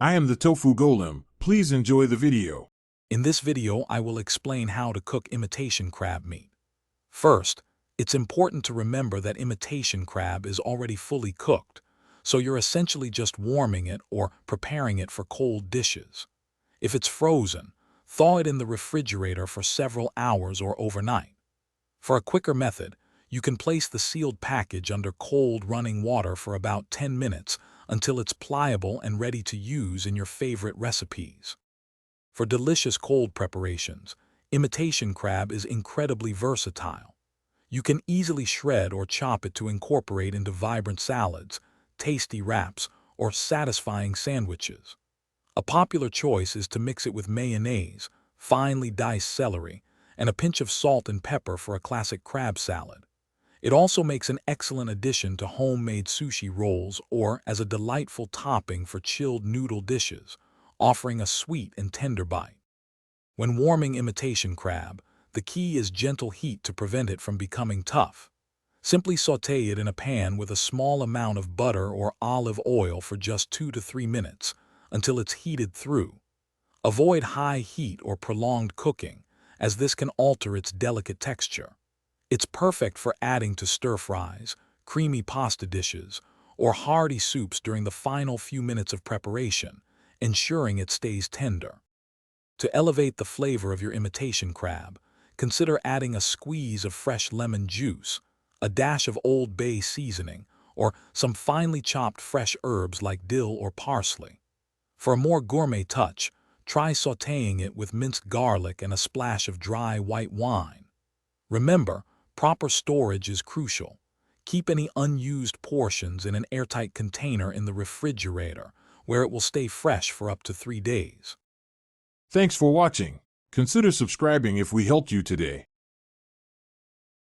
I am the Tofu Golem. Please enjoy the video. In this video, I will explain how to cook imitation crab meat. First, it's important to remember that imitation crab is already fully cooked, so you're essentially just warming it or preparing it for cold dishes. If it's frozen, thaw it in the refrigerator for several hours or overnight. For a quicker method, you can place the sealed package under cold running water for about 10 minutes until it's pliable and ready to use in your favorite recipes. For delicious cold preparations, imitation crab is incredibly versatile. You can easily shred or chop it to incorporate into vibrant salads, tasty wraps, or satisfying sandwiches. A popular choice is to mix it with mayonnaise, finely diced celery, and a pinch of salt and pepper for a classic crab salad. It also makes an excellent addition to homemade sushi rolls or as a delightful topping for chilled noodle dishes, offering a sweet and tender bite. When warming imitation crab, the key is gentle heat to prevent it from becoming tough. Simply sauté it in a pan with a small amount of butter or olive oil for just 2 to 3 minutes until it's heated through. Avoid high heat or prolonged cooking, as this can alter its delicate texture. It's perfect for adding to stir-fries, creamy pasta dishes, or hearty soups during the final few minutes of preparation, ensuring it stays tender. To elevate the flavor of your imitation crab, consider adding a squeeze of fresh lemon juice, a dash of Old Bay seasoning, or some finely chopped fresh herbs like dill or parsley. For a more gourmet touch, try sautéing it with minced garlic and a splash of dry white wine. Remember, proper storage is crucial. Keep any unused portions in an airtight container in the refrigerator, where it will stay fresh for up to 3 days. Thanks for watching. Consider subscribing if we helped you today.